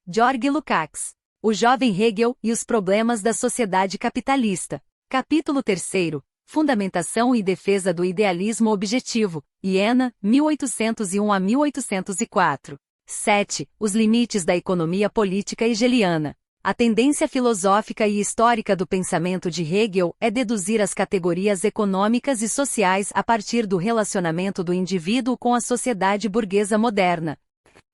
Georg Lukács. O jovem Hegel e os problemas da sociedade capitalista. Capítulo 3. Fundamentação e defesa do idealismo objetivo. Iena, 1801 a 1804. 7. Os limites da economia política hegeliana. A tendência filosófica e histórica do pensamento de Hegel é deduzir as categorias econômicas e sociais a partir do relacionamento do indivíduo com a sociedade burguesa moderna.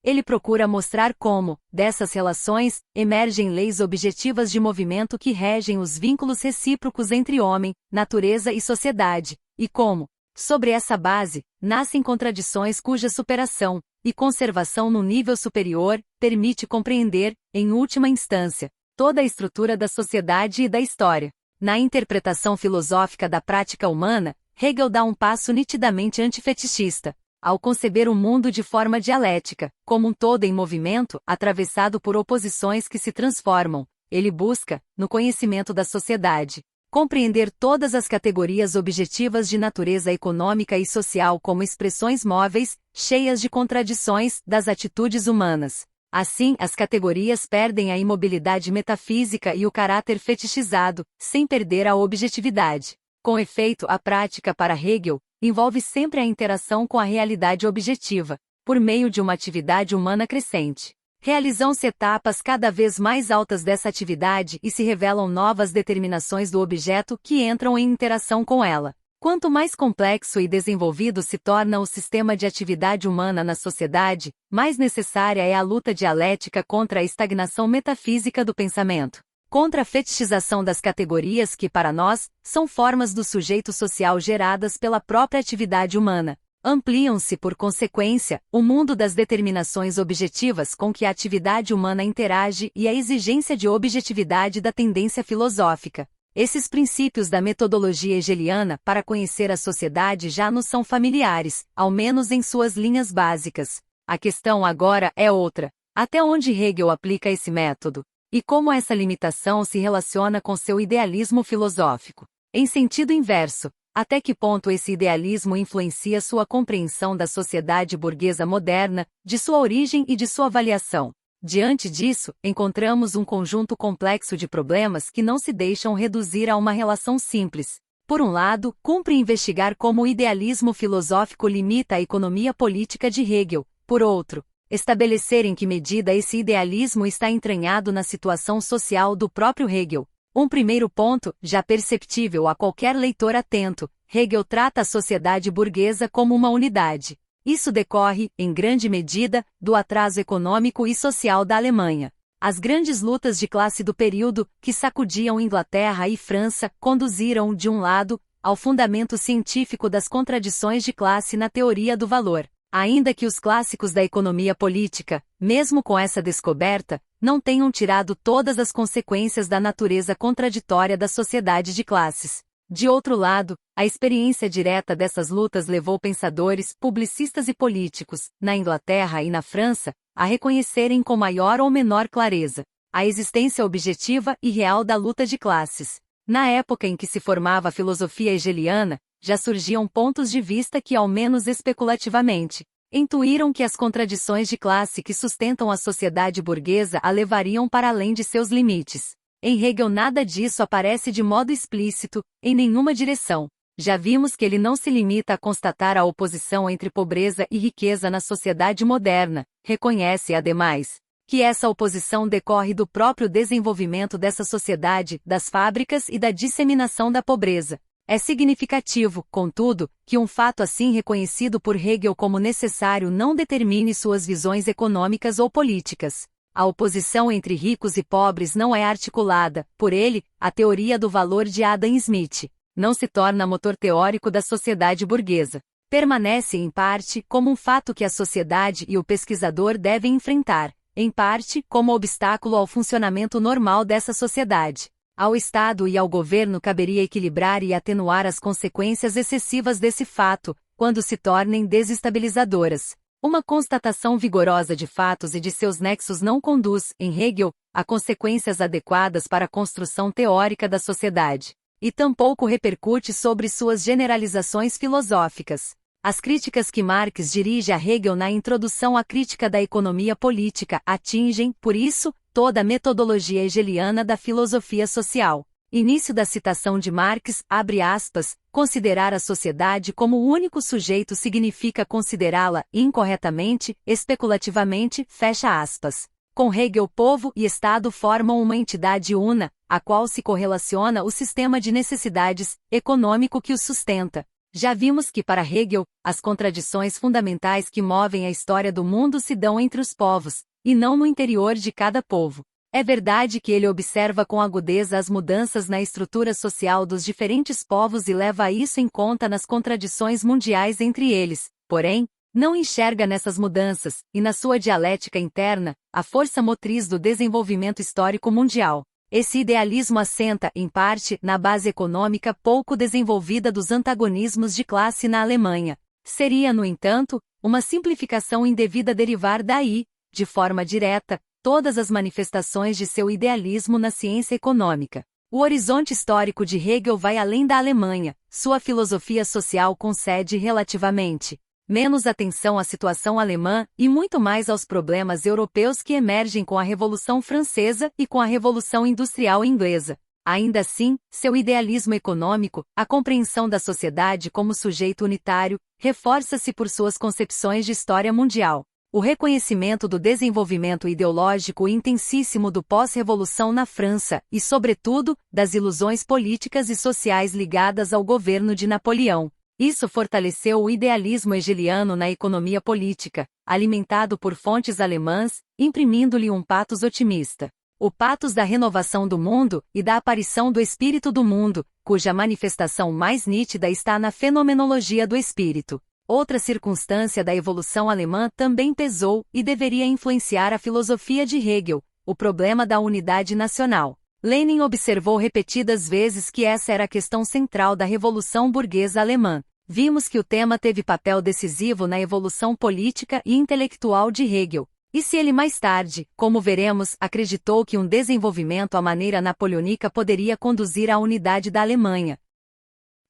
Ele procura mostrar como, dessas relações, emergem leis objetivas de movimento que regem os vínculos recíprocos entre homem, natureza e sociedade, e como, sobre essa base, nascem contradições cuja superação e conservação no nível superior permite compreender, em última instância, toda a estrutura da sociedade e da história. Na interpretação filosófica da prática humana, Hegel dá um passo nitidamente antifetichista. Ao conceber o mundo de forma dialética, como um todo em movimento, atravessado por oposições que se transformam, ele busca, no conhecimento da sociedade, compreender todas as categorias objetivas de natureza econômica e social como expressões móveis, cheias de contradições, das atitudes humanas. Assim, as categorias perdem a imobilidade metafísica e o caráter fetichizado, sem perder a objetividade. Com efeito, a prática para Hegel envolve sempre a interação com a realidade objetiva, por meio de uma atividade humana crescente. Realizam-se etapas cada vez mais altas dessa atividade e se revelam novas determinações do objeto que entram em interação com ela. Quanto mais complexo e desenvolvido se torna o sistema de atividade humana na sociedade, mais necessária é a luta dialética contra a estagnação metafísica do pensamento, contra a fetichização das categorias que, para nós, são formas do sujeito social geradas pela própria atividade humana. Ampliam-se, por consequência, o mundo das determinações objetivas com que a atividade humana interage e a exigência de objetividade da tendência filosófica. Esses princípios da metodologia hegeliana para conhecer a sociedade já nos são familiares, ao menos em suas linhas básicas. A questão agora é outra: até onde Hegel aplica esse método? E como essa limitação se relaciona com seu idealismo filosófico? Em sentido inverso, até que ponto esse idealismo influencia sua compreensão da sociedade burguesa moderna, de sua origem e de sua avaliação? Diante disso, encontramos um conjunto complexo de problemas que não se deixam reduzir a uma relação simples. Por um lado, cumpre investigar como o idealismo filosófico limita a economia política de Hegel. Por outro, estabelecer em que medida esse idealismo está entranhado na situação social do próprio Hegel. Um primeiro ponto, já perceptível a qualquer leitor atento: Hegel trata a sociedade burguesa como uma unidade. Isso decorre, em grande medida, do atraso econômico e social da Alemanha. As grandes lutas de classe do período, que sacudiam Inglaterra e França, conduziram, de um lado, ao fundamento científico das contradições de classe na teoria do valor. Ainda que os clássicos da economia política, mesmo com essa descoberta, não tenham tirado todas as consequências da natureza contraditória da sociedade de classes. De outro lado, a experiência direta dessas lutas levou pensadores, publicistas e políticos, na Inglaterra e na França, a reconhecerem com maior ou menor clareza a existência objetiva e real da luta de classes. Na época em que se formava a filosofia hegeliana, já surgiam pontos de vista que, ao menos especulativamente, intuíram que as contradições de classe que sustentam a sociedade burguesa a levariam para além de seus limites. Em Hegel nada disso aparece de modo explícito, em nenhuma direção. Já vimos que ele não se limita a constatar a oposição entre pobreza e riqueza na sociedade moderna, reconhece, ademais, que essa oposição decorre do próprio desenvolvimento dessa sociedade, das fábricas e da disseminação da pobreza. É significativo, contudo, que um fato assim reconhecido por Hegel como necessário não determine suas visões econômicas ou políticas. A oposição entre ricos e pobres não é articulada, por ele, a teoria do valor de Adam Smith. Não se torna motor teórico da sociedade burguesa. Permanece, em parte, como um fato que a sociedade e o pesquisador devem enfrentar, em parte, como obstáculo ao funcionamento normal dessa sociedade. Ao Estado e ao governo caberia equilibrar e atenuar as consequências excessivas desse fato, quando se tornem desestabilizadoras. Uma constatação vigorosa de fatos e de seus nexos não conduz, em Hegel, a consequências adequadas para a construção teórica da sociedade, e tampouco repercute sobre suas generalizações filosóficas. As críticas que Marx dirige a Hegel na introdução à crítica da economia política atingem, por isso, toda a metodologia hegeliana da filosofia social. Início da citação de Marx, abre aspas, considerar a sociedade como o único sujeito significa considerá-la incorretamente, especulativamente, fecha aspas. Com Hegel, povo e Estado formam uma entidade una, a qual se correlaciona o sistema de necessidades econômico que os sustenta. Já vimos que, para Hegel, as contradições fundamentais que movem a história do mundo se dão entre os povos, e não no interior de cada povo. É verdade que ele observa com agudeza as mudanças na estrutura social dos diferentes povos e leva isso em conta nas contradições mundiais entre eles, porém, não enxerga nessas mudanças, e na sua dialética interna, a força motriz do desenvolvimento histórico mundial. Esse idealismo assenta, em parte, na base econômica pouco desenvolvida dos antagonismos de classe na Alemanha. Seria, no entanto, uma simplificação indevida derivar daí, de forma direta, todas as manifestações de seu idealismo na ciência econômica. O horizonte histórico de Hegel vai além da Alemanha, sua filosofia social concede relativamente menos atenção à situação alemã e muito mais aos problemas europeus que emergem com a Revolução Francesa e com a Revolução Industrial Inglesa. Ainda assim, seu idealismo econômico, a compreensão da sociedade como sujeito unitário, reforça-se por suas concepções de história mundial. O reconhecimento do desenvolvimento ideológico intensíssimo do pós-revolução na França e, sobretudo, das ilusões políticas e sociais ligadas ao governo de Napoleão. Isso fortaleceu o idealismo hegeliano na economia política, alimentado por fontes alemãs, imprimindo-lhe um patos otimista. O patos da renovação do mundo e da aparição do espírito do mundo, cuja manifestação mais nítida está na fenomenologia do espírito. Outra circunstância da evolução alemã também pesou e deveria influenciar a filosofia de Hegel, o problema da unidade nacional. Lenin observou repetidas vezes que essa era a questão central da Revolução Burguesa Alemã. Vimos que o tema teve papel decisivo na evolução política e intelectual de Hegel. E se ele mais tarde, como veremos, acreditou que um desenvolvimento à maneira napoleônica poderia conduzir à unidade da Alemanha,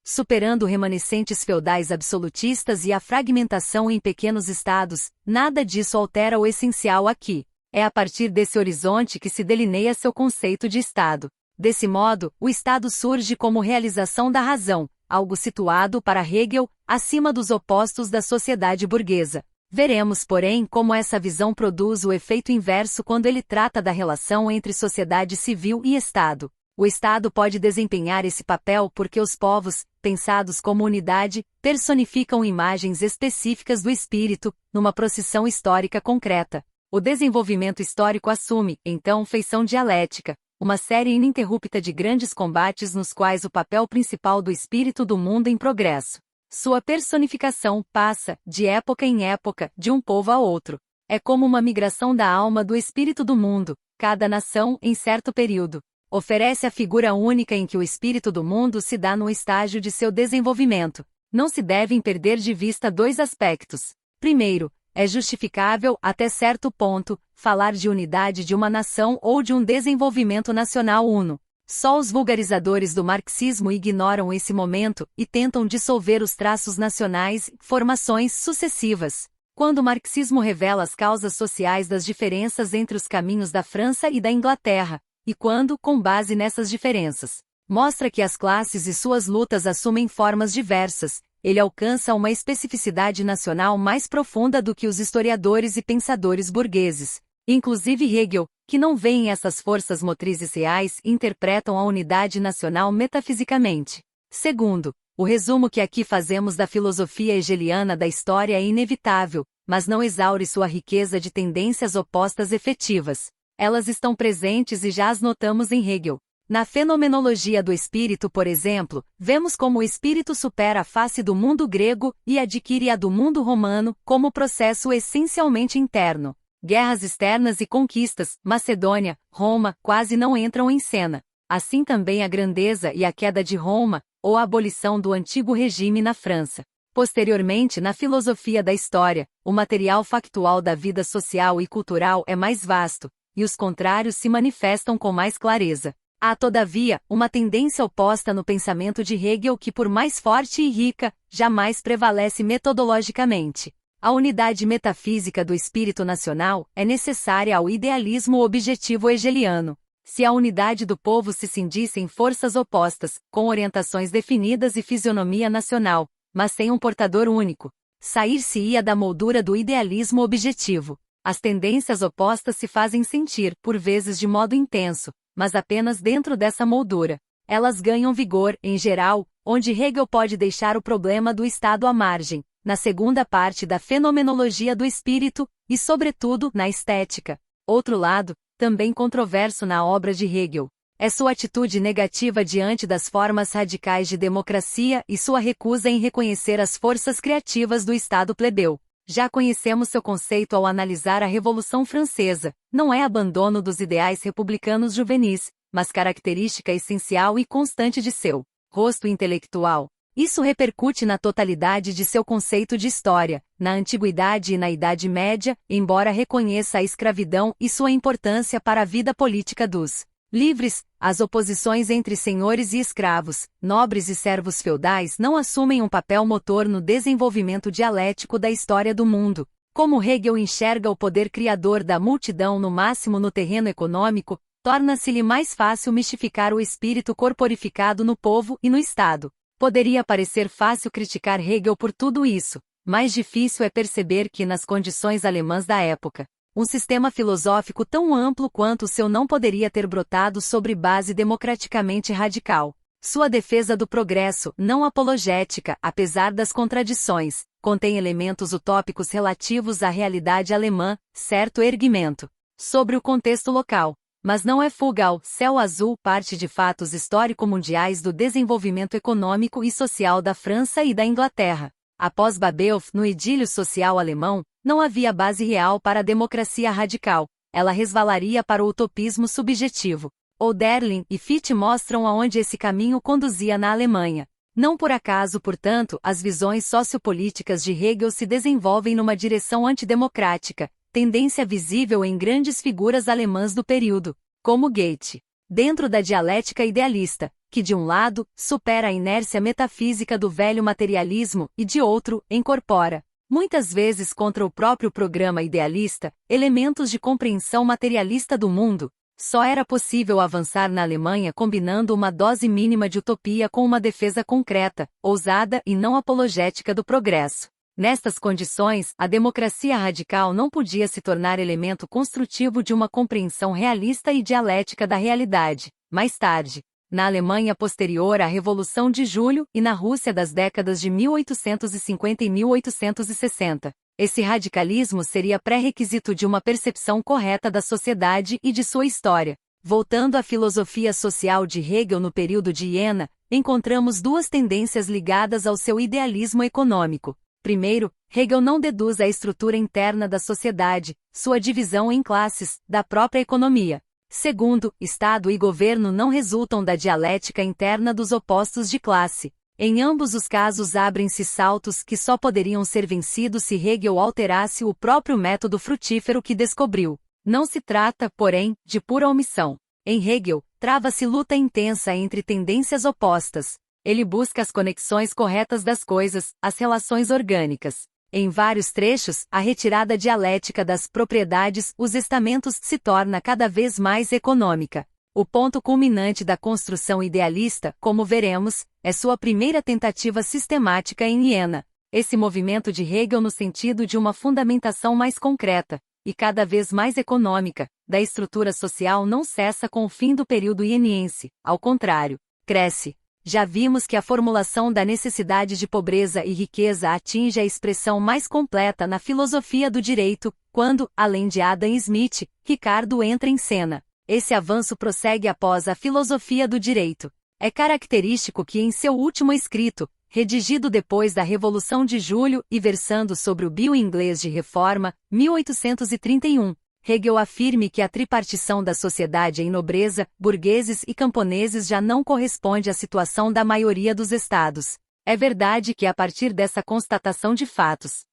superando remanescentes feudais absolutistas e a fragmentação em pequenos estados, nada disso altera o essencial aqui. É a partir desse horizonte que se delineia seu conceito de Estado. Desse modo, o Estado surge como realização da razão, algo situado para Hegel, acima dos opostos da sociedade burguesa. Veremos, porém, como essa visão produz o efeito inverso quando ele trata da relação entre sociedade civil e Estado. O Estado pode desempenhar esse papel porque os povos, pensados como unidade, personificam imagens específicas do espírito, numa procissão histórica concreta. O desenvolvimento histórico assume, então, feição dialética, uma série ininterrupta de grandes combates nos quais o papel principal do espírito do mundo em progresso. Sua personificação passa, de época em época, de um povo a outro. É como uma migração da alma do espírito do mundo, cada nação, em certo período, oferece a figura única em que o espírito do mundo se dá no estágio de seu desenvolvimento. Não se devem perder de vista dois aspectos. Primeiro, é justificável, até certo ponto, falar de unidade de uma nação ou de um desenvolvimento nacional uno. Só os vulgarizadores do marxismo ignoram esse momento e tentam dissolver os traços nacionais, formações sucessivas. Quando o marxismo revela as causas sociais das diferenças entre os caminhos da França e da Inglaterra, e quando, com base nessas diferenças, mostra que as classes e suas lutas assumem formas diversas, ele alcança uma especificidade nacional mais profunda do que os historiadores e pensadores burgueses. Inclusive Hegel, que não veem essas forças motrizes reais, interpretam a unidade nacional metafisicamente. Segundo, o resumo que aqui fazemos da filosofia hegeliana da história é inevitável, mas não exaure sua riqueza de tendências opostas efetivas. Elas estão presentes e já as notamos em Hegel. Na fenomenologia do espírito, por exemplo, vemos como o espírito supera a face do mundo grego e adquire a do mundo romano como processo essencialmente interno. Guerras externas e conquistas, Macedônia, Roma, quase não entram em cena. Assim também a grandeza e a queda de Roma, ou a abolição do antigo regime na França. Posteriormente, na filosofia da história, o material factual da vida social e cultural é mais vasto, e os contrários se manifestam com mais clareza. Há, todavia, uma tendência oposta no pensamento de Hegel que, por mais forte e rica, jamais prevalece metodologicamente. A unidade metafísica do espírito nacional é necessária ao idealismo objetivo hegeliano. Se a unidade do povo se cindisse em forças opostas, com orientações definidas e fisionomia nacional, mas sem um portador único, sair-se-ia da moldura do idealismo objetivo. As tendências opostas se fazem sentir, por vezes de modo intenso, mas apenas dentro dessa moldura. Elas ganham vigor, em geral, onde Hegel pode deixar o problema do Estado à margem, na segunda parte da fenomenologia do espírito, e sobretudo, na estética. Outro lado, também controverso na obra de Hegel, é sua atitude negativa diante das formas radicais de democracia e sua recusa em reconhecer as forças criativas do Estado plebeu. Já conhecemos seu conceito ao analisar a Revolução Francesa. Não é abandono dos ideais republicanos juvenis, mas característica essencial e constante de seu rosto intelectual. Isso repercute na totalidade de seu conceito de história, na Antiguidade e na Idade Média, embora reconheça a escravidão e sua importância para a vida política dos livres. As oposições entre senhores e escravos, nobres e servos feudais não assumem um papel motor no desenvolvimento dialético da história do mundo. Como Hegel enxerga o poder criador da multidão no máximo no terreno econômico, torna-se-lhe mais fácil mistificar o espírito corporificado no povo e no Estado. Poderia parecer fácil criticar Hegel por tudo isso, mais difícil é perceber que nas condições alemãs da época, um sistema filosófico tão amplo quanto o seu não poderia ter brotado sobre base democraticamente radical. Sua defesa do progresso, não apologética, apesar das contradições, contém elementos utópicos relativos à realidade alemã, certo erguimento sobre o contexto local, mas não é fuga ao céu azul, parte de fatos histórico-mundiais do desenvolvimento econômico e social da França e da Inglaterra. Após Babeuf, no idílio social alemão, não havia base real para a democracia radical, ela resvalaria para o utopismo subjetivo. Hölderlin e Fichte mostram aonde esse caminho conduzia na Alemanha. Não por acaso, portanto, as visões sociopolíticas de Hegel se desenvolvem numa direção antidemocrática, tendência visível em grandes figuras alemãs do período, como Goethe. Dentro da dialética idealista, que de um lado, supera a inércia metafísica do velho materialismo e de outro, incorpora, muitas vezes contra o próprio programa idealista, elementos de compreensão materialista do mundo, só era possível avançar na Alemanha combinando uma dose mínima de utopia com uma defesa concreta, ousada e não apologética do progresso. Nestas condições, a democracia radical não podia se tornar elemento construtivo de uma compreensão realista e dialética da realidade. Mais tarde, na Alemanha posterior à Revolução de Julho e na Rússia das décadas de 1850 e 1860, esse radicalismo seria pré-requisito de uma percepção correta da sociedade e de sua história. Voltando à filosofia social de Hegel no período de Iena, encontramos duas tendências ligadas ao seu idealismo econômico. Primeiro, Hegel não deduz a estrutura interna da sociedade, sua divisão em classes, da própria economia. Segundo, Estado e governo não resultam da dialética interna dos opostos de classe. Em ambos os casos abrem-se saltos que só poderiam ser vencidos se Hegel alterasse o próprio método frutífero que descobriu. Não se trata, porém, de pura omissão. Em Hegel, trava-se luta intensa entre tendências opostas. Ele busca as conexões corretas das coisas, as relações orgânicas. Em vários trechos, a retirada dialética das propriedades, os estamentos, se torna cada vez mais econômica. O ponto culminante da construção idealista, como veremos, é sua primeira tentativa sistemática em Iena. Esse movimento de Hegel no sentido de uma fundamentação mais concreta, e cada vez mais econômica, da estrutura social não cessa com o fim do período ieniense, ao contrário, cresce. Já vimos que a formulação da necessidade de pobreza e riqueza atinge a expressão mais completa na filosofia do direito, quando, além de Adam Smith, Ricardo entra em cena. Esse avanço prossegue após a filosofia do direito. É característico que em seu último escrito, redigido depois da Revolução de Julho e versando sobre o Bill inglês de reforma, 1831, Hegel afirme que a tripartição da sociedade em nobreza, burgueses e camponeses já não corresponde à situação da maioria dos estados. É verdade que a partir dessa constatação de fatos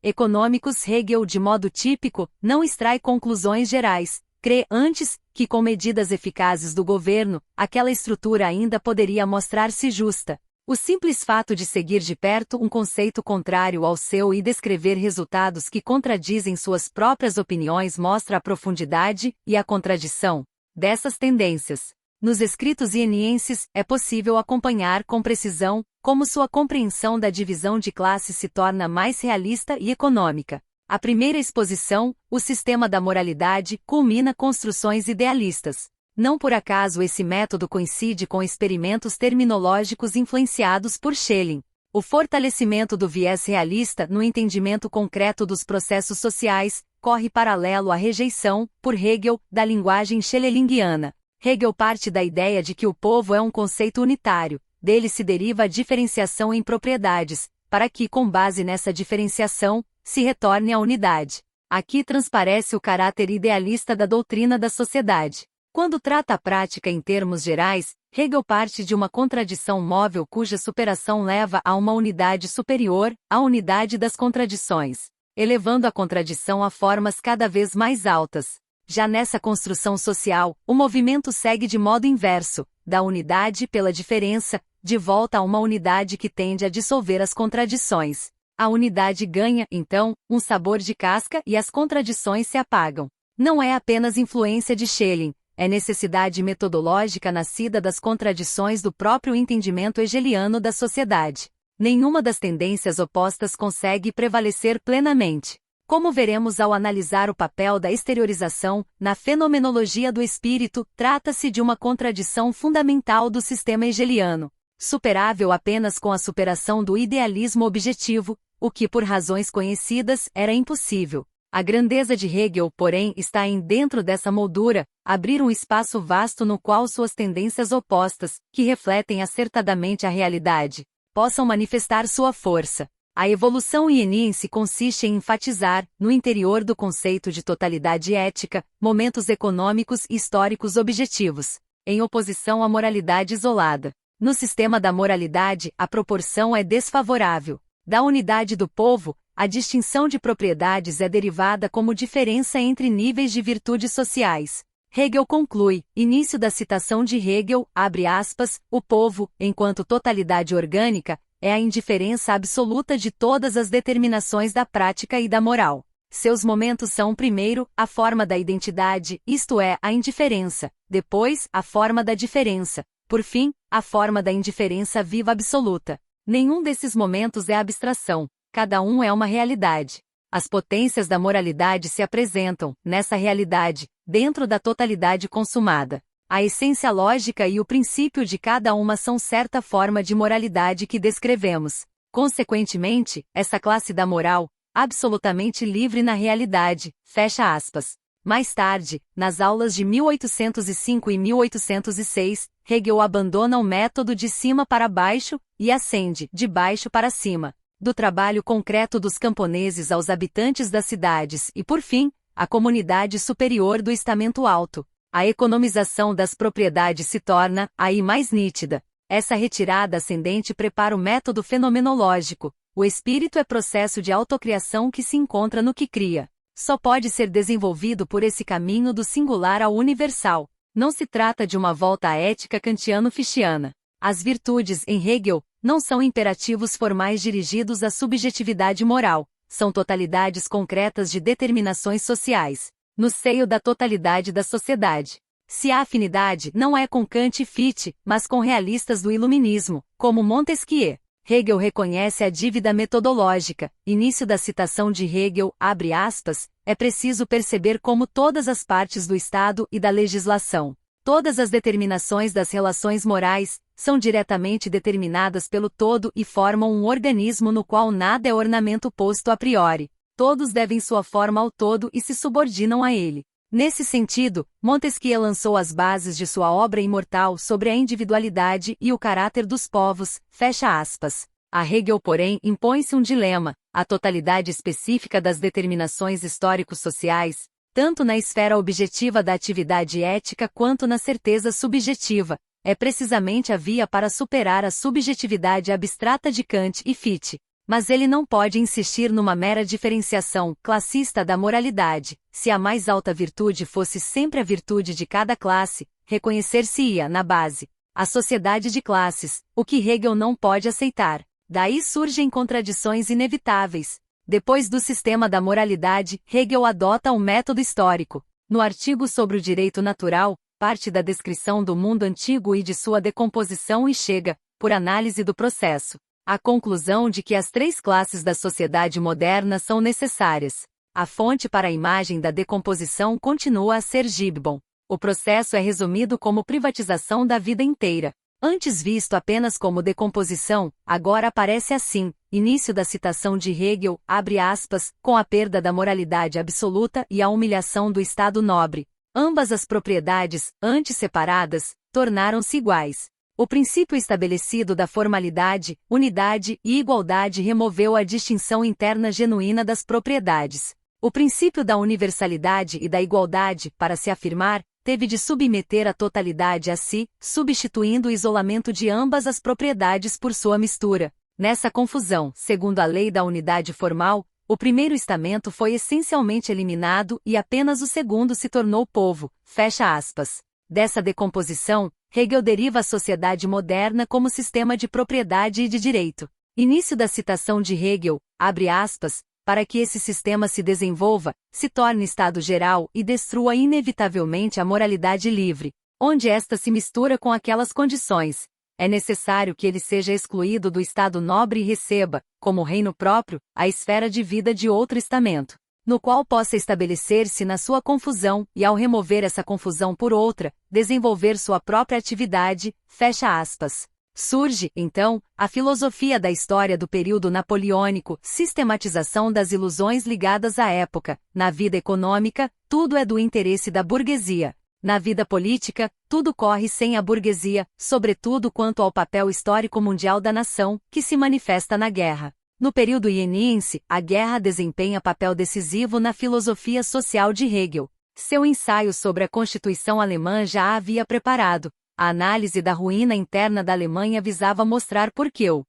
econômicos Hegel de modo típico, não extrai conclusões gerais. crê antes que com medidas eficazes do governo, aquela estrutura ainda poderia mostrar-se justa. O simples fato de seguir de perto um conceito contrário ao seu e descrever resultados que contradizem suas próprias opiniões mostra a profundidade e a contradição dessas tendências. Nos escritos ienienses, é possível acompanhar com precisão como sua compreensão da divisão de classes se torna mais realista e econômica. A primeira exposição, o sistema da moralidade, culmina construções idealistas. Não por acaso esse método coincide com experimentos terminológicos influenciados por Schelling. O fortalecimento do viés realista no entendimento concreto dos processos sociais corre paralelo à rejeição, por Hegel, da linguagem schellingiana. Hegel parte da ideia de que o povo é um conceito unitário, dele se deriva a diferenciação em propriedades, para que, com base nessa diferenciação, se retorne à unidade. Aqui transparece o caráter idealista da doutrina da sociedade. Quando trata a prática em termos gerais, Hegel parte de uma contradição móvel cuja superação leva a uma unidade superior, a unidade das contradições, elevando a contradição a formas cada vez mais altas. Já nessa construção social, o movimento segue de modo inverso, da unidade pela diferença, de volta a uma unidade que tende a dissolver as contradições. A unidade ganha, então, um sabor de casca e as contradições se apagam. Não é apenas influência de Schelling, é necessidade metodológica nascida das contradições do próprio entendimento hegeliano da sociedade. Nenhuma das tendências opostas consegue prevalecer plenamente. Como veremos ao analisar o papel da exteriorização na fenomenologia do espírito, trata-se de uma contradição fundamental do sistema hegeliano, superável apenas com a superação do idealismo objetivo, o que por razões conhecidas era impossível. A grandeza de Hegel, porém, está em dentro dessa moldura, abrir um espaço vasto no qual suas tendências opostas, que refletem acertadamente a realidade, possam manifestar sua força. A evolução ieniense consiste em enfatizar, no interior do conceito de totalidade ética, momentos econômicos e históricos objetivos, em oposição à moralidade isolada. No sistema da moralidade, a proporção é desfavorável. Da unidade do povo, a distinção de propriedades é derivada como diferença entre níveis de virtudes sociais. Hegel conclui, início da citação de Hegel, abre aspas, o povo, enquanto totalidade orgânica, é a indiferença absoluta de todas as determinações da prática e da moral. Seus momentos são, primeiro, a forma da identidade, isto é, a indiferença, depois, a forma da diferença, por fim, a forma da indiferença viva absoluta. Nenhum desses momentos é abstração, cada um é uma realidade. As potências da moralidade se apresentam, nessa realidade, dentro da totalidade consumada. A essência lógica e o princípio de cada uma são certa forma de moralidade que descrevemos. Consequentemente, essa classe da moral, absolutamente livre na realidade, fecha aspas. Mais tarde, nas aulas de 1805 e 1806, Hegel abandona o método de cima para baixo e ascende, de baixo para cima, do trabalho concreto dos camponeses aos habitantes das cidades e, por fim, à comunidade superior do estamento alto. A economização das propriedades se torna, aí mais nítida. Essa retirada ascendente prepara o método fenomenológico. O espírito é processo de autocriação que se encontra no que cria. Só pode ser desenvolvido por esse caminho do singular ao universal. Não se trata de uma volta à ética kantiano-fichiana. As virtudes, em Hegel, não são imperativos formais dirigidos à subjetividade moral, são totalidades concretas de determinações sociais, no seio da totalidade da sociedade. Se a afinidade não é com Kant e Fichte, mas com realistas do iluminismo, como Montesquieu. Hegel reconhece a dívida metodológica. Início da citação de Hegel, abre aspas, é preciso perceber como todas as partes do Estado e da legislação, todas as determinações das relações morais, são diretamente determinadas pelo todo e formam um organismo no qual nada é ornamento posto a priori. Todos devem sua forma ao todo e se subordinam a ele. Nesse sentido, Montesquieu lançou as bases de sua obra imortal sobre a individualidade e o caráter dos povos, fecha aspas. A Hegel, porém, impõe-se um dilema, a totalidade específica das determinações histórico-sociais, tanto na esfera objetiva da atividade ética quanto na certeza subjetiva, é precisamente a via para superar a subjetividade abstrata de Kant e Fichte. Mas ele não pode insistir numa mera diferenciação classista da moralidade. Se a mais alta virtude fosse sempre a virtude de cada classe, reconhecer-se-ia, na base, a sociedade de classes, o que Hegel não pode aceitar. Daí surgem contradições inevitáveis. Depois do sistema da moralidade, Hegel adota um método histórico. No artigo sobre o direito natural, parte da descrição do mundo antigo e de sua decomposição e chega, por análise do processo, à conclusão de que as três classes da sociedade moderna são necessárias. A fonte para a imagem da decomposição continua a ser Gibbon. O processo é resumido como privatização da vida inteira. Antes visto apenas como decomposição, agora aparece assim, início da citação de Hegel, abre aspas, com a perda da moralidade absoluta e a humilhação do Estado nobre. Ambas as propriedades, antes separadas, tornaram-se iguais. O princípio estabelecido da formalidade, unidade e igualdade removeu a distinção interna genuína das propriedades. O princípio da universalidade e da igualdade, para se afirmar, teve de submeter a totalidade a si, substituindo o isolamento de ambas as propriedades por sua mistura. Nessa confusão, segundo a lei da unidade formal, o primeiro estamento foi essencialmente eliminado e apenas o segundo se tornou povo. Fecha aspas. Dessa decomposição, Hegel deriva a sociedade moderna como sistema de propriedade e de direito. Início da citação de Hegel, abre aspas, para que esse sistema se desenvolva, se torne estado geral e destrua inevitavelmente a moralidade livre, onde esta se mistura com aquelas condições. É necessário que ele seja excluído do estado nobre e receba, como reino próprio, a esfera de vida de outro estamento, no qual possa estabelecer-se na sua confusão e, ao remover essa confusão por outra, desenvolver sua própria atividade, fecha aspas. Surge, então, a filosofia da história do período napoleônico, sistematização das ilusões ligadas à época. Na vida econômica, tudo é do interesse da burguesia. Na vida política, tudo corre sem a burguesia, sobretudo quanto ao papel histórico mundial da nação, que se manifesta na guerra. No período ieniense, a guerra desempenha papel decisivo na filosofia social de Hegel. Seu ensaio sobre a Constituição alemã já a havia preparado. A análise da ruína interna da Alemanha visava mostrar por que o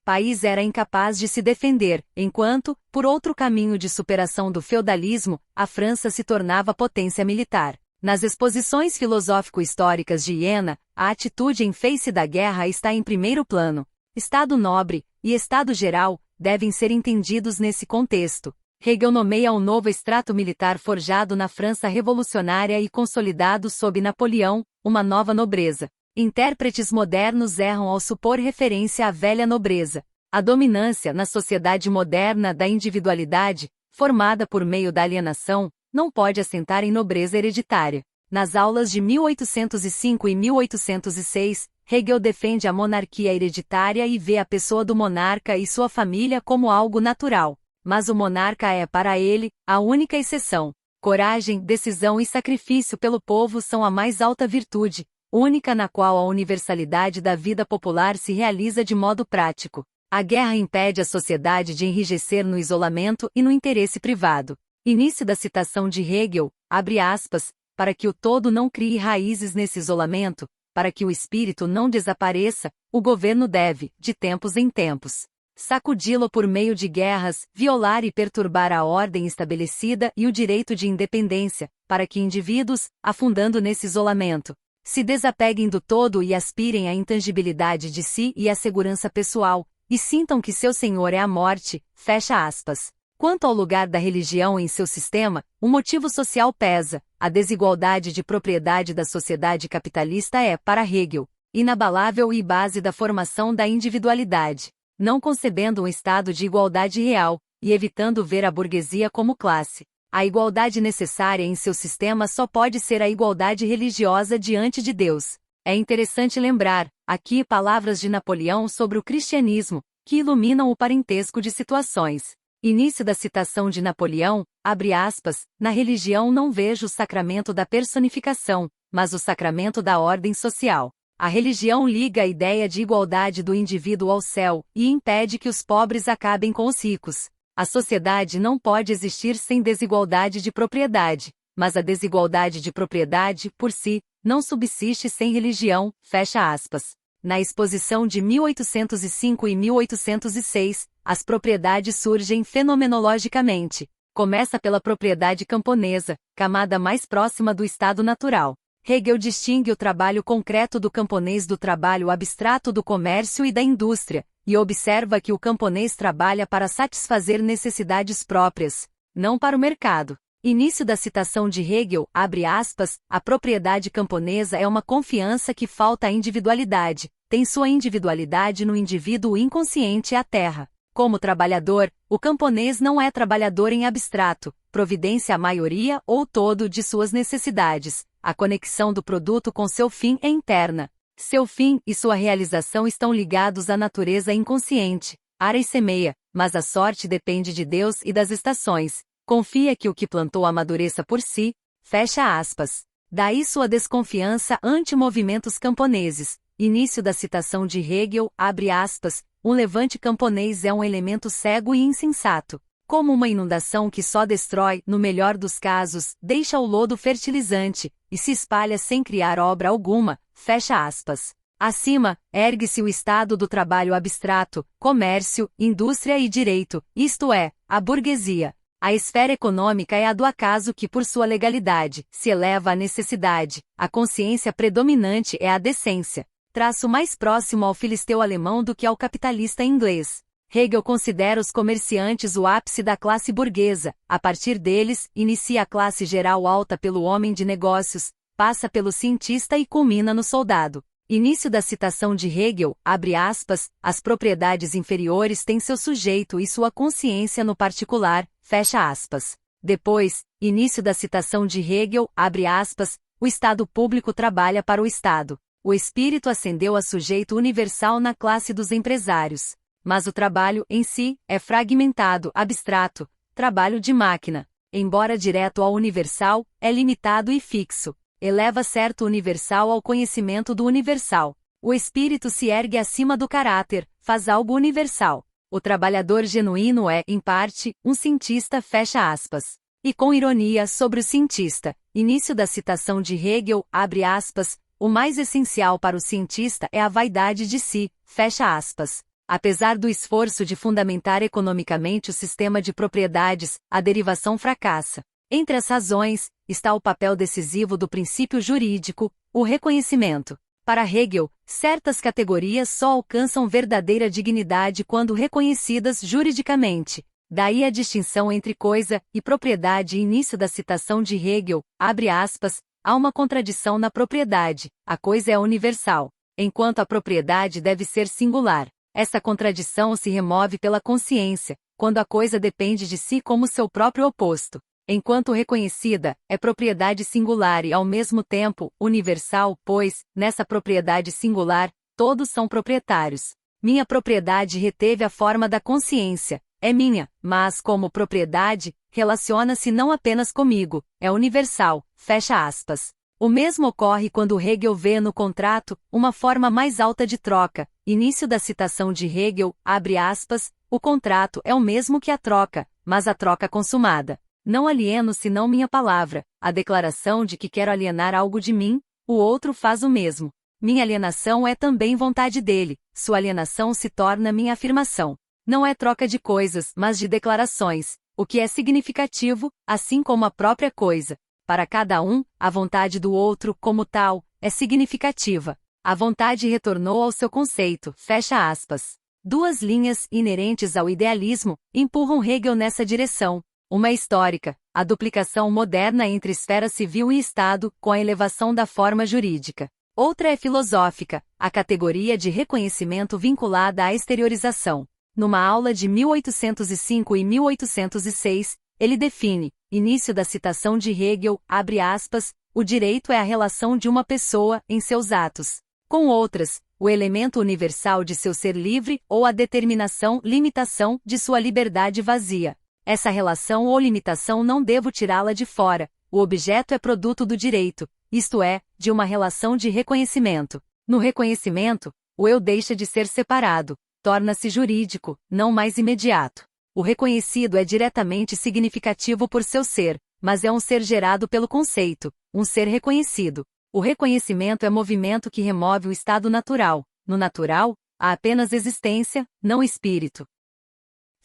país era incapaz de se defender, enquanto, por outro caminho de superação do feudalismo, a França se tornava potência militar. Nas exposições filosófico-históricas de Iena, a atitude em face da guerra está em primeiro plano. Estado nobre e Estado geral devem ser entendidos nesse contexto. Hegel nomeia um novo extrato militar forjado na França revolucionária e consolidado sob Napoleão, uma nova nobreza. Intérpretes modernos erram ao supor referência à velha nobreza. A dominância na sociedade moderna da individualidade, formada por meio da alienação, não pode assentar em nobreza hereditária. Nas aulas de 1805 e 1806, Hegel defende a monarquia hereditária e vê a pessoa do monarca e sua família como algo natural. Mas o monarca é, para ele, a única exceção. Coragem, decisão e sacrifício pelo povo são a mais alta virtude, única na qual a universalidade da vida popular se realiza de modo prático. A guerra impede a sociedade de enrijecer no isolamento e no interesse privado. Início da citação de Hegel, abre aspas, para que o todo não crie raízes nesse isolamento, para que o espírito não desapareça, o governo deve, de tempos em tempos, sacudi-lo por meio de guerras, violar e perturbar a ordem estabelecida e o direito de independência, para que indivíduos, afundando nesse isolamento, se desapeguem do todo e aspirem à intangibilidade de si e à segurança pessoal, e sintam que seu senhor é a morte, fecha aspas. Quanto ao lugar da religião em seu sistema, o motivo social pesa. A desigualdade de propriedade da sociedade capitalista é, para Hegel, inabalável e base da formação da individualidade. Não concebendo um estado de igualdade real, e evitando ver a burguesia como classe. A igualdade necessária em seu sistema só pode ser a igualdade religiosa diante de Deus. É interessante lembrar, aqui, palavras de Napoleão sobre o cristianismo, que iluminam o parentesco de situações. Início da citação de Napoleão, abre aspas, na religião não vejo o sacramento da personificação, mas o sacramento da ordem social. A religião liga a ideia de igualdade do indivíduo ao céu, e impede que os pobres acabem com os ricos. A sociedade não pode existir sem desigualdade de propriedade, mas a desigualdade de propriedade, por si, não subsiste sem religião, fecha aspas. Na exposição de 1805 e 1806, as propriedades surgem fenomenologicamente. Começa pela propriedade camponesa, camada mais próxima do estado natural. Hegel distingue o trabalho concreto do camponês do trabalho abstrato do comércio e da indústria, e observa que o camponês trabalha para satisfazer necessidades próprias, não para o mercado. Início da citação de Hegel, abre aspas, a propriedade camponesa é uma confiança que falta à individualidade, tem sua individualidade no indivíduo inconsciente à terra. Como trabalhador, o camponês não é trabalhador em abstrato, providencia a maioria ou todo de suas necessidades. A conexão do produto com seu fim é interna. Seu fim e sua realização estão ligados à natureza inconsciente. Ara e semeia, mas a sorte depende de Deus e das estações. Confia que o que plantou amadureça por si. Fecha aspas. Daí sua desconfiança ante movimentos camponeses. Início da citação de Hegel, abre aspas, um levante camponês é um elemento cego e insensato. Como uma inundação que só destrói, no melhor dos casos, deixa o lodo fertilizante, e se espalha sem criar obra alguma, fecha aspas. Acima, ergue-se o estado do trabalho abstrato, comércio, indústria e direito, isto é, a burguesia. A esfera econômica é a do acaso que por sua legalidade, se eleva à necessidade, a consciência predominante é a decência. Traço mais próximo ao filisteu alemão do que ao capitalista inglês. Hegel considera os comerciantes o ápice da classe burguesa, a partir deles, inicia a classe geral alta pelo homem de negócios, passa pelo cientista e culmina no soldado. Início da citação de Hegel, abre aspas, as propriedades inferiores têm seu sujeito e sua consciência no particular, fecha aspas. Depois, início da citação de Hegel, abre aspas, o Estado público trabalha para o Estado. O espírito ascendeu a sujeito universal na classe dos empresários. Mas o trabalho, em si, é fragmentado, abstrato, trabalho de máquina. Embora direto ao universal, é limitado e fixo. Eleva certo universal ao conhecimento do universal. O espírito se ergue acima do caráter, faz algo universal. O trabalhador genuíno é, em parte, um cientista, fecha aspas. E com ironia sobre o cientista, início da citação de Hegel, abre aspas, o mais essencial para o cientista é a vaidade de si, fecha aspas. Apesar do esforço de fundamentar economicamente o sistema de propriedades, a derivação fracassa. Entre as razões, está o papel decisivo do princípio jurídico, o reconhecimento. Para Hegel, certas categorias só alcançam verdadeira dignidade quando reconhecidas juridicamente. Daí a distinção entre coisa e propriedade. Início da citação de Hegel, abre aspas, há uma contradição na propriedade, a coisa é universal, enquanto a propriedade deve ser singular. Essa contradição se remove pela consciência, quando a coisa depende de si como seu próprio oposto. Enquanto reconhecida, é propriedade singular e ao mesmo tempo, universal, pois, nessa propriedade singular, todos são proprietários. Minha propriedade reteve a forma da consciência, é minha, mas como propriedade, relaciona-se não apenas comigo, é universal, fecha aspas. O mesmo ocorre quando Hegel vê no contrato uma forma mais alta de troca. Início da citação de Hegel, abre aspas, o contrato é o mesmo que a troca, mas a troca consumada. Não alieno senão minha palavra, a declaração de que quero alienar algo de mim, o outro faz o mesmo. Minha alienação é também vontade dele, sua alienação se torna minha afirmação. Não é troca de coisas, mas de declarações, o que é significativo, assim como a própria coisa. Para cada um, a vontade do outro, como tal, é significativa. A vontade retornou ao seu conceito, fecha aspas. Duas linhas inerentes ao idealismo empurram Hegel nessa direção. Uma é histórica, a duplicação moderna entre esfera civil e Estado, com a elevação da forma jurídica. Outra é filosófica, a categoria de reconhecimento vinculada à exteriorização. Numa aula de 1805 e 1806, ele define, início da citação de Hegel, abre aspas, o direito é a relação de uma pessoa, em seus atos, com outras, o elemento universal de seu ser livre ou a determinação, limitação, de sua liberdade vazia. Essa relação ou limitação não devo tirá-la de fora, o objeto é produto do direito, isto é, de uma relação de reconhecimento. No reconhecimento, o eu deixa de ser separado, torna-se jurídico, não mais imediato. O reconhecido é diretamente significativo por seu ser, mas é um ser gerado pelo conceito, um ser reconhecido. O reconhecimento é movimento que remove o estado natural. No natural, há apenas existência, não espírito.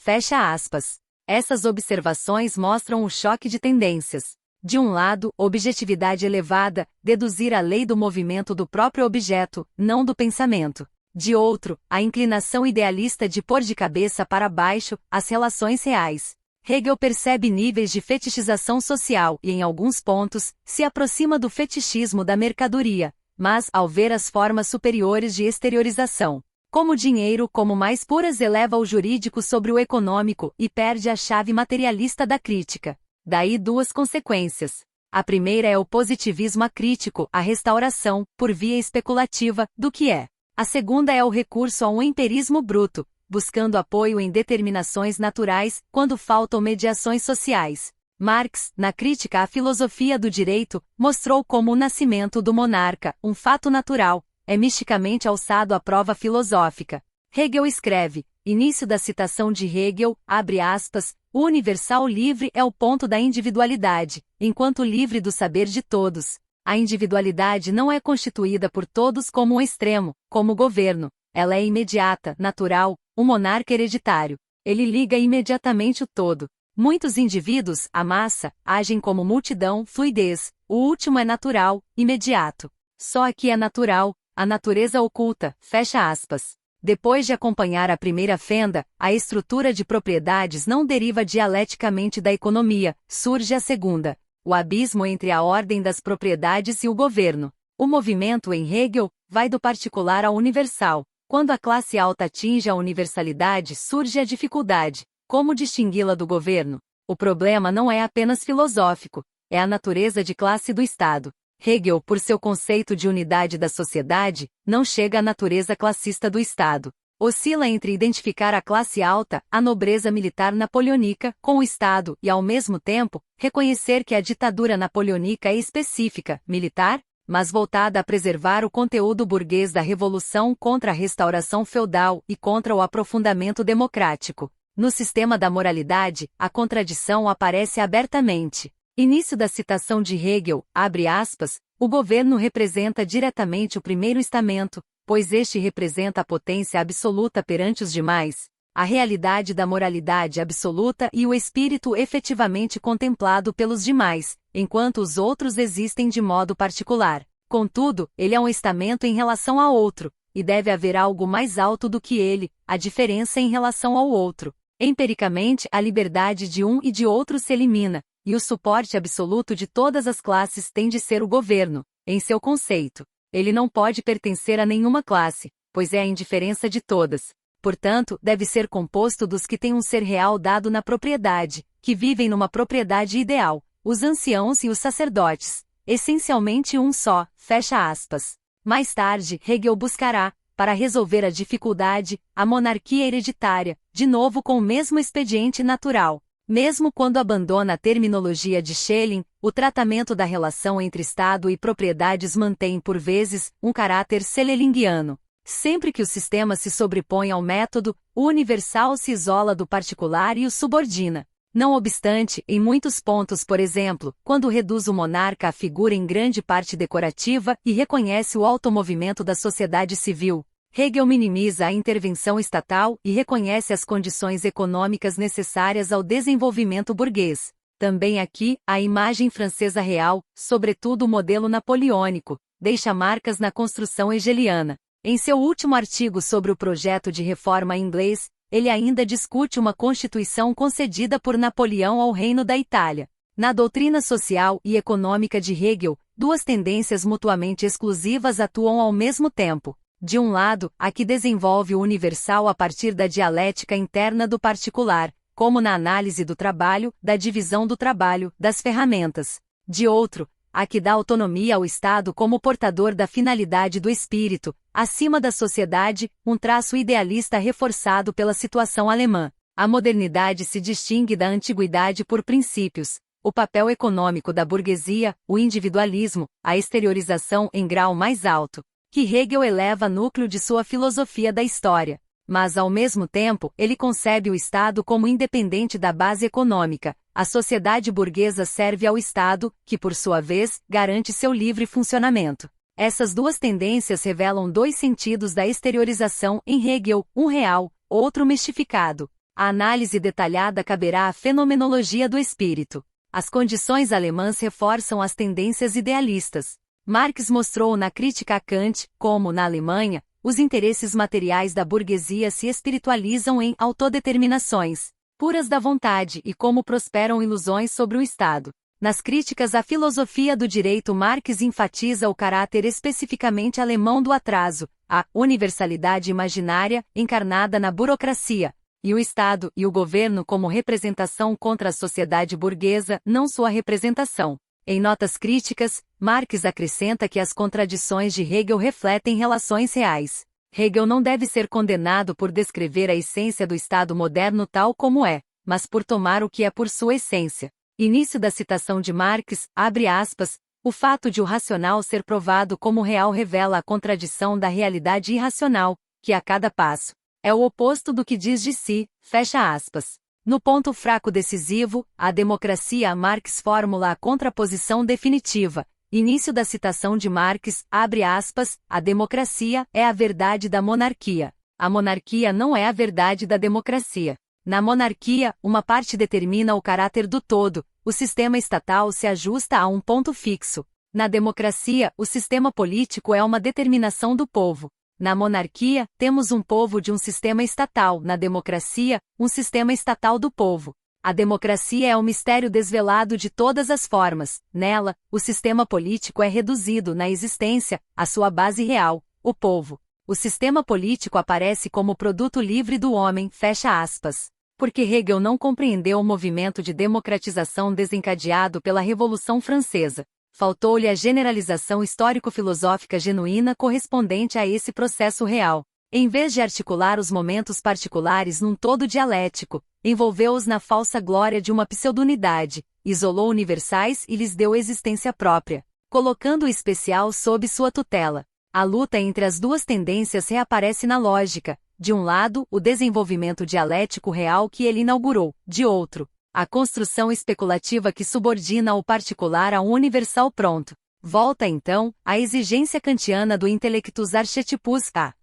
Fecha aspas. Essas observações mostram o choque de tendências. De um lado, objetividade elevada, deduzir a lei do movimento do próprio objeto, não do pensamento. De outro, a inclinação idealista de pôr de cabeça para baixo as relações reais. Hegel percebe níveis de fetichização social e, em alguns pontos, se aproxima do fetichismo da mercadoria, mas, ao ver as formas superiores de exteriorização, como o dinheiro como mais puras, eleva o jurídico sobre o econômico e perde a chave materialista da crítica. Daí duas consequências. A primeira é o positivismo acrítico, a restauração, por via especulativa, do que é. A segunda é o recurso a um empirismo bruto, buscando apoio em determinações naturais, quando faltam mediações sociais. Marx, na crítica à filosofia do direito, mostrou como o nascimento do monarca, um fato natural, é misticamente alçado à prova filosófica. Hegel escreve, início da citação de Hegel, abre aspas, o universal livre é o ponto da individualidade, enquanto livre do saber de todos. A individualidade não é constituída por todos como um extremo, como o governo. Ela é imediata, natural, um monarca hereditário. Ele liga imediatamente o todo. Muitos indivíduos, a massa, agem como multidão, fluidez. O último é natural, imediato. Só aqui é natural, a natureza oculta, fecha aspas. Depois de acompanhar a primeira fenda, a estrutura de propriedades não deriva dialeticamente da economia, surge a segunda. O abismo entre a ordem das propriedades e o governo. O movimento em Hegel vai do particular ao universal. Quando a classe alta atinge a universalidade, surge a dificuldade. Como distingui-la do governo? O problema não é apenas filosófico, é a natureza de classe do Estado. Hegel, por seu conceito de unidade da sociedade, não chega à natureza classista do Estado. Oscila entre identificar a classe alta, a nobreza militar napoleônica, com o Estado e, ao mesmo tempo, reconhecer que a ditadura napoleônica é específica, militar, mas voltada a preservar o conteúdo burguês da revolução contra a restauração feudal e contra o aprofundamento democrático. No sistema da moralidade, a contradição aparece abertamente. Início da citação de Hegel, abre aspas, o governo representa diretamente o primeiro estamento, pois este representa a potência absoluta perante os demais, a realidade da moralidade absoluta e o espírito efetivamente contemplado pelos demais, enquanto os outros existem de modo particular. Contudo, ele é um estamento em relação a outro, e deve haver algo mais alto do que ele, a diferença em relação ao outro. Empiricamente, a liberdade de um e de outro se elimina, e o suporte absoluto de todas as classes tem de ser o governo, em seu conceito. Ele não pode pertencer a nenhuma classe, pois é a indiferença de todas. Portanto, deve ser composto dos que têm um ser real dado na propriedade, que vivem numa propriedade ideal, os anciãos e os sacerdotes, essencialmente um só, fecha aspas. Mais tarde, Hegel buscará, para resolver a dificuldade, a monarquia hereditária, de novo com o mesmo expediente natural. Mesmo quando abandona a terminologia de Schelling, o tratamento da relação entre Estado e propriedades mantém por vezes um caráter schellingiano. Sempre que o sistema se sobrepõe ao método, o universal se isola do particular e o subordina. Não obstante, em muitos pontos, por exemplo, quando reduz o monarca à figura em grande parte decorativa e reconhece o automovimento da sociedade civil, Hegel minimiza a intervenção estatal e reconhece as condições econômicas necessárias ao desenvolvimento burguês. Também aqui, a imagem francesa real, sobretudo o modelo napoleônico, deixa marcas na construção hegeliana. Em seu último artigo sobre o projeto de reforma inglês, ele ainda discute uma constituição concedida por Napoleão ao Reino da Itália. Na doutrina social e econômica de Hegel, duas tendências mutuamente exclusivas atuam ao mesmo tempo. De um lado, a que desenvolve o universal a partir da dialética interna do particular, como na análise do trabalho, da divisão do trabalho, das ferramentas. De outro, a que dá autonomia ao Estado como portador da finalidade do espírito, acima da sociedade, um traço idealista reforçado pela situação alemã. A modernidade se distingue da antiguidade por princípios. O papel econômico da burguesia, o individualismo, a exteriorização em grau mais alto, que Hegel eleva núcleo de sua filosofia da história. Mas, ao mesmo tempo, ele concebe o Estado como independente da base econômica. A sociedade burguesa serve ao Estado, que, por sua vez, garante seu livre funcionamento. Essas duas tendências revelam dois sentidos da exteriorização em Hegel, um real, outro mistificado. A análise detalhada caberá à fenomenologia do espírito. As condições alemãs reforçam as tendências idealistas. Marx mostrou na crítica a Kant, como, na Alemanha, os interesses materiais da burguesia se espiritualizam em autodeterminações puras da vontade e como prosperam ilusões sobre o Estado. Nas críticas à filosofia do direito, Marx enfatiza o caráter especificamente alemão do atraso, a universalidade imaginária encarnada na burocracia, e o Estado e o governo como representação contra a sociedade burguesa, não sua representação. Em notas críticas, Marx acrescenta que as contradições de Hegel refletem relações reais. Hegel não deve ser condenado por descrever a essência do Estado moderno tal como é, mas por tomar o que é por sua essência. Início da citação de Marx, abre aspas, o fato de o racional ser provado como real revela a contradição da realidade irracional, que a cada passo é o oposto do que diz de si, fecha aspas. No ponto fraco decisivo, a democracia, Marx formula a contraposição definitiva. Início da citação de Marx, abre aspas, a democracia é a verdade da monarquia. A monarquia não é a verdade da democracia. Na monarquia, uma parte determina o caráter do todo, o sistema estatal se ajusta a um ponto fixo. Na democracia, o sistema político é uma determinação do povo. Na monarquia, temos um povo de um sistema estatal, na democracia, um sistema estatal do povo. A democracia é o mistério desvelado de todas as formas. Nela, o sistema político é reduzido na existência, à sua base real, o povo. O sistema político aparece como produto livre do homem, fecha aspas. Porque Hegel não compreendeu o movimento de democratização desencadeado pela Revolução Francesa. Faltou-lhe a generalização histórico-filosófica genuína correspondente a esse processo real. Em vez de articular os momentos particulares num todo dialético, envolveu-os na falsa glória de uma pseudonidade, isolou universais e lhes deu existência própria, colocando o especial sob sua tutela. A luta entre as duas tendências reaparece na lógica, de um lado, o desenvolvimento dialético real que ele inaugurou, de outro, a construção especulativa que subordina o particular a um universal pronto. Volta então, a exigência kantiana do intellectus archetypus a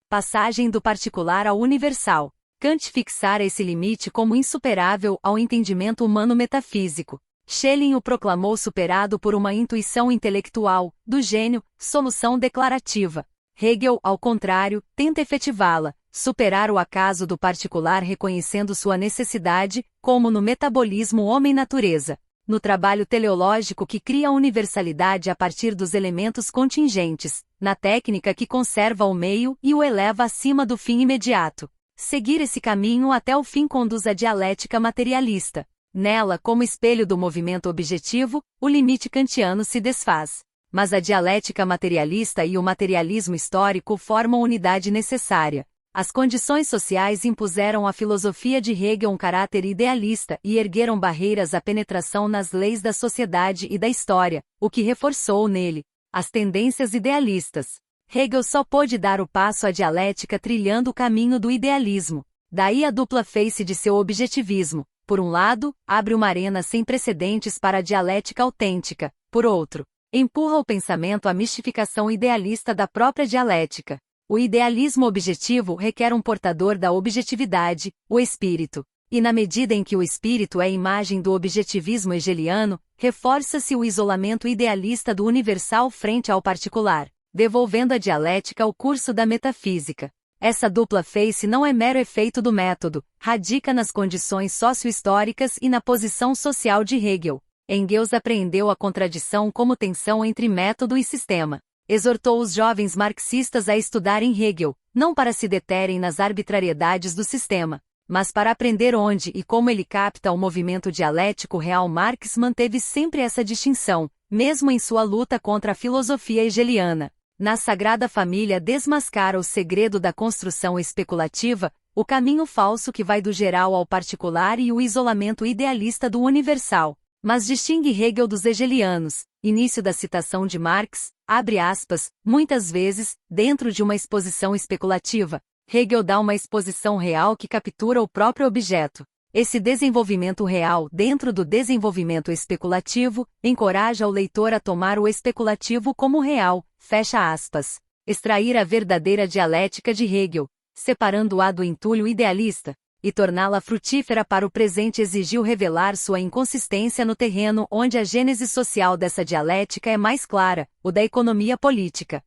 passagem do particular ao universal. Kant fixara esse limite como insuperável ao entendimento humano metafísico. Schelling o proclamou superado por uma intuição intelectual, do gênio, solução declarativa. Hegel, ao contrário, tenta efetivá-la, superar o acaso do particular reconhecendo sua necessidade, como no metabolismo homem-natureza. No trabalho teleológico que cria a universalidade a partir dos elementos contingentes, na técnica que conserva o meio e o eleva acima do fim imediato. Seguir esse caminho até o fim conduz à dialética materialista. Nela, como espelho do movimento objetivo, o limite kantiano se desfaz. Mas a dialética materialista e o materialismo histórico formam unidade necessária. As condições sociais impuseram à filosofia de Hegel um caráter idealista e ergueram barreiras à penetração nas leis da sociedade e da história, o que reforçou nele as tendências idealistas. Hegel só pôde dar o passo à dialética trilhando o caminho do idealismo. Daí a dupla face de seu objetivismo. Por um lado, abre uma arena sem precedentes para a dialética autêntica. Por outro, empurra o pensamento à mistificação idealista da própria dialética. O idealismo objetivo requer um portador da objetividade, o espírito. E na medida em que o espírito é imagem do objetivismo hegeliano, reforça-se o isolamento idealista do universal frente ao particular, devolvendo à dialética o curso da metafísica. Essa dupla face não é mero efeito do método, radica nas condições socio-históricas e na posição social de Hegel. Engels apreendeu a contradição como tensão entre método e sistema. Exortou os jovens marxistas a estudarem Hegel, não para se deterem nas arbitrariedades do sistema, mas para aprender onde e como ele capta o movimento dialético real. Marx manteve sempre essa distinção, mesmo em sua luta contra a filosofia hegeliana. Na Sagrada Família desmascara o segredo da construção especulativa, o caminho falso que vai do geral ao particular e o isolamento idealista do universal. Mas distingue Hegel dos hegelianos. Início da citação de Marx, abre aspas, muitas vezes, dentro de uma exposição especulativa, Hegel dá uma exposição real que captura o próprio objeto. Esse desenvolvimento real dentro do desenvolvimento especulativo, encoraja o leitor a tomar o especulativo como real, fecha aspas. Extrair a verdadeira dialética de Hegel, separando-a do entulho idealista. e torná-la frutífera para o presente exigiu revelar sua inconsistência no terreno onde a gênese social dessa dialética é mais clara, o da economia política.